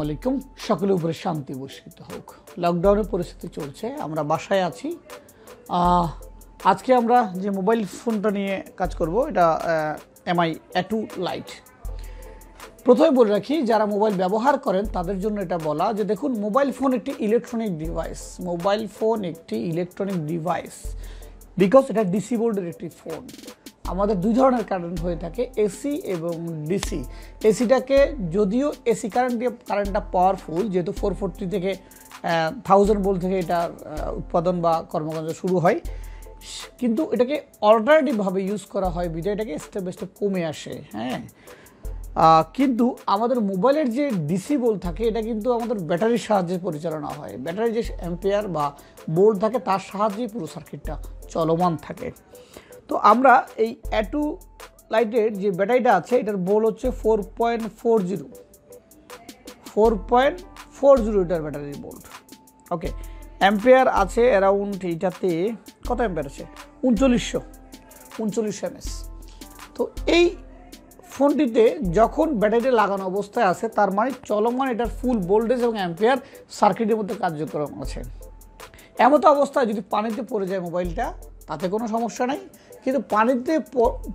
আলাইকুম সকলের উপরে শান্তি বর্ষিত হোক। লকডাউনের পরিস্থিতি চলছে, আমরা বাসায় আছি। আজকে আমরা যে মোবাইল ফোনটা নিয়ে কাজ করব এটা MI A2 লাইট। প্রথমে বলে রাখি, যারা মোবাইল ব্যবহার করেন তাদের জন্য এটা বলা যে দেখুন, মোবাইল ফোন একটি ইলেকট্রনিক ডিভাইস। মোবাইল ফোন একটি ইলেকট্রনিক ডিভাইস বিকজ এটা ডিসি বোর্ডের একটি ফোন। আমাদের দুই ধরনের কারেন্ট হয়ে থাকে, এসি এবং ডিসি। এসিটাকে যদিও এসি কারেন্টটা পাওয়ারফুল, যেহেতু 440 থেকে 1000 ভোল্ট থেকে এটার উৎপাদন বা কর্মকাণ্ড শুরু হয়, কিন্তু এটাকে অল্টারনেটিভভাবে ইউজ করা হয় বিধায় এটাকে স্টেপ বাই স্টেপ কমে আসে। হ্যাঁ, কিন্তু আমাদের মোবাইলের যে ডিসি বোল্ট থাকে এটা কিন্তু আমাদের ব্যাটারির সাহায্যে পরিচালনা হয়। ব্যাটারির যে অ্যাম্পিয়ার বা বোল্ট থাকে তার সাহায্যেই পুরো সার্কিটটা চলমান থাকে। তো আমরা এই A2 লাইটের যে ব্যাটারিটা আছে এটার বোল্ট হচ্ছে 4.40 এটার ব্যাটারির বোল্ট। ওকে, অ্যাম্পিয়ার আছে অ্যারাউন্ড, এইটাতে কত অ্যাম্পিয়ার আছে? 3900 mAh। তো এই ফোনটিতে যখন ব্যাটারিটা লাগানো অবস্থায় আছে তার মানে চলমান এটার ফুল ভোল্টেজ এবং অ্যাম্পিয়ার সার্কিটের মধ্যে কার্যক্রম আছে। এমত অবস্থায় যদি পানিতে পড়ে যায় মোবাইলটা তাতে কোনো সমস্যা নাই, কিন্তু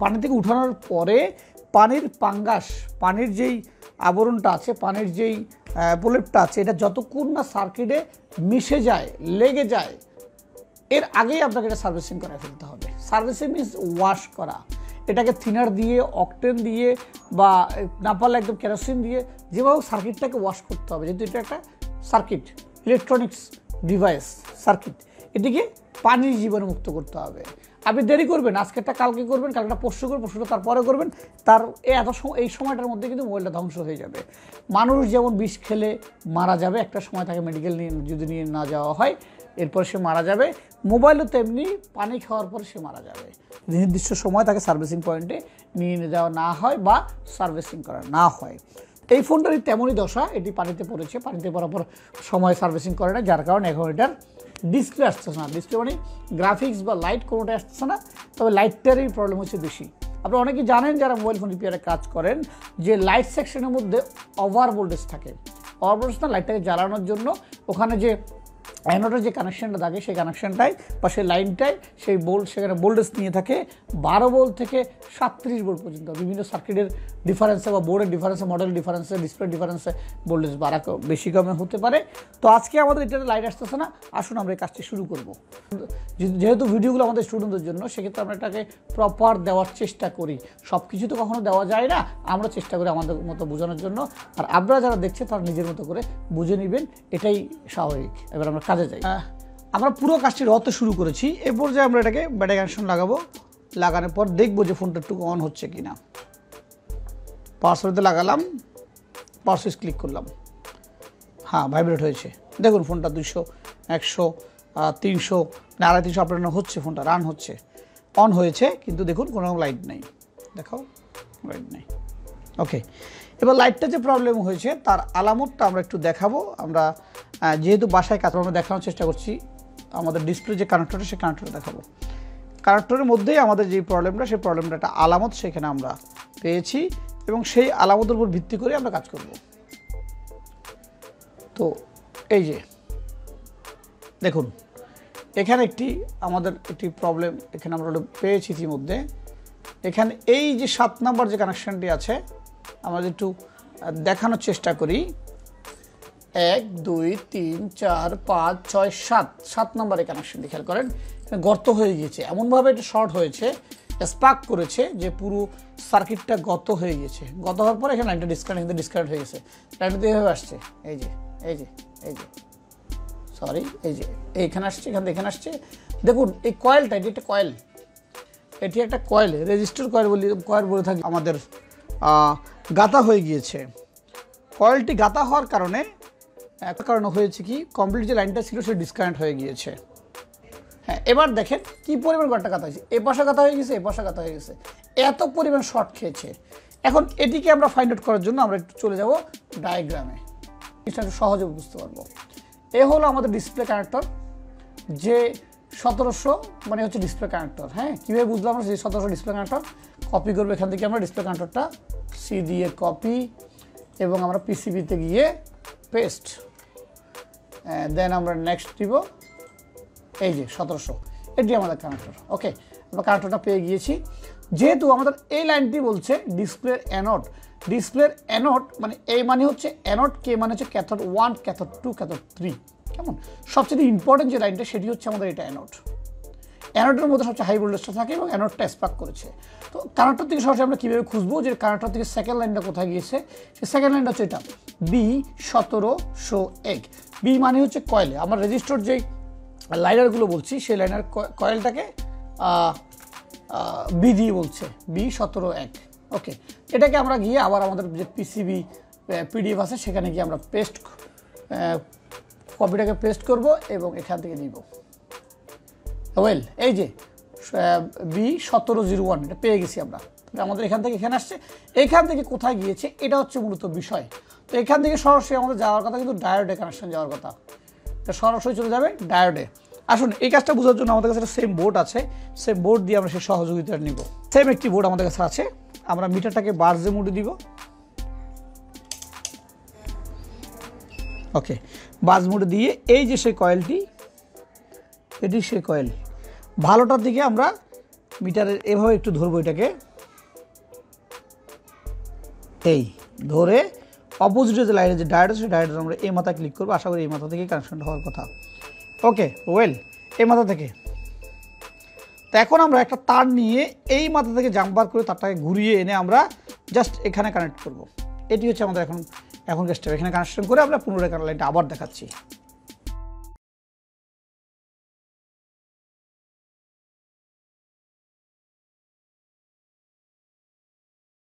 পানি থেকে উঠানোর পরে পানির পাঙ্গাস, পানির যেই আবরণটা আছে, পানির যেই প্রলেপটা আছে, এটা যতক্ষণ না সার্কিটে মিশে যায়, লেগে যায়, এর আগেই আপনাকে এটা সার্ভিসিং করে ফেলতে হবে। সার্ভিসিং মিনস ওয়াশ করা। এটাকে থিনার দিয়ে, অকটেন দিয়ে বা না পারলে একদম কেরোসিন দিয়ে যেভাবে সার্কিটটাকে ওয়াশ করতে হবে, যেহেতু এটা একটা সার্কিট, ইলেকট্রনিক্স ডিভাইস সার্কিট, এটিকে পানির জীবাণু মুক্ত করতে হবে। আপনি দেরি করবেন, আজকেরটা কালকে করবেন, কালকেটা পরশু করবেন, পরশুটা তারপরে করবেন, তার এই সময়টার মধ্যে কিন্তু মোবাইলটা ধ্বংস হয়ে যাবে। মানুষ যেমন বিষ খেলে মারা যাবে, একটা সময় তাকে মেডিকেল যদি নিয়ে না যাওয়া হয়, এরপর সে মারা যাবে, মোবাইলও তেমনি পানি খাওয়ার পরে সে মারা যাবে। নির্দিষ্ট সময় তাকে সার্ভিসিং পয়েন্টে নিয়ে যাওয়া না হয় বা সার্ভিসিং করা না হয়। এই ফোনটারই তেমনই দশা, এটি পানিতে পড়েছে, পানিতে পড়ার পর সময় সার্ভিসিং করে না, যার কারণে এখন এটার ডিসপ্লে আসতেছে না। ডিসপ্লে মানে গ্রাফিক্স বা লাইট কোনোটাই আসতেছে না, তবে লাইটটারই প্রবলেম হচ্ছে বেশি। আপনারা অনেকে জানেন যারা মোবাইল ফোন রিপেয়ারে কাজ করেন যে লাইট সেকশনের মধ্যে ওভার ভোল্টেজ থাকে। ওভার ভোল্টেজ না, লাইটটাকে জ্বালানোর জন্য ওখানে যে অ্যানোডের যে কানেকশানটা থাকে সেই কানেকশানটাই বা সেই লাইনটাই সেই বোল্ট সেখানে ভোল্টেজ নিয়ে থাকে 12 ভোল্ট থেকে 37 ভোল্ট পর্যন্ত। বিভিন্ন সার্কিটের ডিফারেন্সে বা বোর্ডের ডিফারেন্সে, মডেল ডিফারেন্সে, ডিসপ্লে ডিফারেন্সে ভোল্টেজ বাড়া বেশি কমে হতে পারে। তো আজকে আমাদের এটাতে লাইট আসতেছে না, আসুন আমরা এই কাজটি শুরু করব। যেহেতু ভিডিওগুলো আমাদের স্টুডেন্টদের জন্য, সেক্ষেত্রে আমরা এটাকে প্রপার দেওয়ার চেষ্টা করি। সব কিছু তো কখনো দেওয়া যায় না, আমরা চেষ্টা করি আমাদের মতো বোঝানোর জন্য, আর আপনারা যারা দেখছে তারা নিজের মতো করে বুঝে নেবেন, এটাই স্বাভাবিক। এবার আমরা কাজে যাই। আমরা পুরো কাজটি রতে শুরু করেছি। এরপর যে আমরা এটাকে ব্যাটারি কানেকশন লাগাবো, লাগানোর পর দেখবো যে ফোনটা একটু অন হচ্ছে কিনা। পাওয়ার সুইচে লাগালাম, পাওয়ার সুইচ ক্লিক করলাম, হ্যাঁ ভাইব্রেট হয়েছে। দেখুন ফোনটা 200, 100, 300, 350 আপ ডাউন হচ্ছে, ফোনটা রান হচ্ছে, অন হয়েছে, কিন্তু দেখুন কোনো লাইট নেই। দেখাও, লাইট নেই। ওকে, এবার লাইটটা যে প্রবলেম হয়েছে তার আলামতটা আমরা একটু দেখাবো। আমরা যেহেতু বাসায় কাজ আমরা দেখানোর চেষ্টা করছি, আমাদের ডিসপ্লে যে কানেক্টরটা সেই কানেক্টরটা দেখাবো। কানেক্টরের মধ্যেই আমাদের যে প্রবলেমটা, সেই প্রবলেমটা একটা আলামত সেখানে আমরা পেয়েছি এবং সেই আলামতের উপর ভিত্তি করে আমরা কাজ করব। তো এই যে দেখুন, এখানে আমাদের একটি প্রবলেম এখানে আমরা পেয়েছি ইতিমধ্যে। এখানে এই যে 7 নম্বর যে কানেকশানটি আছে, আমরা একটু দেখানোর চেষ্টা করি। 1 2 3 4 5 6 7 নম্বরে কানেকশানটি খেয়াল করেন, গর্ত হয়ে গিয়েছে, এমনভাবে এটা শর্ট হয়েছে, স্পার্ক করেছে যে পুরো সার্কিটটা গত হয়ে গিয়েছে। গত হওয়ার পরে এখানে লাইনটা ডিসকানেক্ট হয়ে গেছে। লাইনটা এইভাবে আসছে, এই যে সরি, এই যে এইখানে আসছে, এখান থেকে এখানে আসছে। দেখুন এই কয়েলটা, এটি একটা কয়েল, এটি একটা কয়েল, রেজিস্টার কয়েল বলে থাকি আমাদের, গাতা হয়ে গিয়েছে। কয়েলটি গাতা হওয়ার কারণে হয়েছে কি, কমপ্লিট যে লাইনটা ছিল সে ডিসকানেক্ট হয়ে গিয়েছে। হ্যাঁ, এবার দেখেন কি পরিমাণ গড়টা গাতা হয়েছে, এ পাশে গাতা হয়ে গেছে, এ পাশে গাতা হয়ে গেছে, এত পরিমাণ শর্ট খেয়েছে। এখন এটিকে আমরা ফাইন্ড আউট করার জন্য আমরা একটু চলে যাব ডায়াগ্রামে, এটা একটু সহজে বুঝতে পারবো। এ হলো আমাদের ডিসপ্লে কানেক্টর, যে 1700 মানে হচ্ছে ডিসপ্লে কানেক্টর। হ্যাঁ, কীভাবে বুঝলাম আমরা যে 1700 ডিসপ্লে কানেক্টর? কপি করবো এখান থেকে আমরা ডিসপ্লে কানেক্টর টা সি দিয়ে কপি এবং আমরা পিসিবিতে গিয়ে পেস্ট, দেন আমরা নেক্সট দিব এই যে 1700, এটি আমাদের কানেক্টর। ওকে, আমরা কানেক্টরটা পেয়ে গিয়েছি। যেহেতু আমাদের এই লাইনটি বলছে ডিসপ্লের অ্যানোড, ডিসপ্লের অ্যানোড মানে এই মানে হচ্ছে অ্যানোড, কে মানে হচ্ছে ক্যাথোড 1, ক্যাথোড 2, ক্যাথোড 3। কেমন? সবচেয়ে ইম্পর্টেন্ট যে লাইনটা সেটি হচ্ছে আমাদের এটা অ্যানোড। অ্যানোডের মধ্যে সবচেয়ে হাই ভোল্টেজটা থাকে এবং অ্যানোডটা স্পার্ক করেছে। তো কানেক্টর থেকে সরাসরি আমরা কীভাবে খুঁজবো যে কানেক্টর থেকে সেকেন্ড লাইনটা কোথায় গিয়েছে? সেই সেকেন্ড লাইনটা হচ্ছে এটা B1701। বি মানে হচ্ছে কয়েলে। আমরা রেজিস্টার যেই লাইনারগুলো বলছি সেই লাইনার কয়েলটাকে বি দিয়ে বলছে B1701। ওকে, এটাকে আমরা গিয়ে আবার আমাদের যে পিসিবি পিডিএফ আছে সেখানে গিয়ে আমরা পেস্ট কপিটাকে পেস্ট করব এবং এখান থেকে নিব। ওয়েল, এই যে B1701 এটা পেয়ে গেছি আমরা। আমাদের এখান থেকে এখানে আসছে, এখান থেকে কোথায় গিয়েছে এটা হচ্ছে মূলত বিষয়। তো এখান থেকে সরাসরি আমাদের যাওয়ার কথা কিন্তু ডায়োডে কানেকশন যাওয়ার কথা, এটা সরাসরি চলে যাবে ডায়োডে। আসুন, এই কাজটা বোঝার জন্য আমাদের কাছে একটা সেম বোর্ড আছে, সেম বোর্ড দিয়ে আমরা সেই সহযোগিতা নিব। সেম একটি বোর্ড আমাদের কাছে আছে, আমরা মিটারটাকে বার্জে মোডে দিব। ওকে, বার্জ মোডে দিয়ে এই যে সেই কয়েলটি, এটি সেই কয়েল। ভালোটার দিকে আমরা মিটারের এভাবে একটু ধরবো, এটাকে এই ধরে অপোজিটে যে লাইনে যে ডায়োড আছে সেই ডায়োডে আমরা এই মাথায় ক্লিক করবো। আশা করি এই মাথা থেকে কানেকশনটা হওয়ার কথা। ওকে, ওয়েল, এই মাথা থেকে। তো এখন আমরা একটা তার নিয়ে এই মাথা থেকে জাম্পার করে তারটাকে ঘুরিয়ে এনে আমরা জাস্ট এখানে কানেক্ট করব। এটি হচ্ছে আমাদের এখনকার স্টেপ। এখানে কানেকশন করে আমরা পুনরায় লাইনটা আবার দেখাচ্ছি।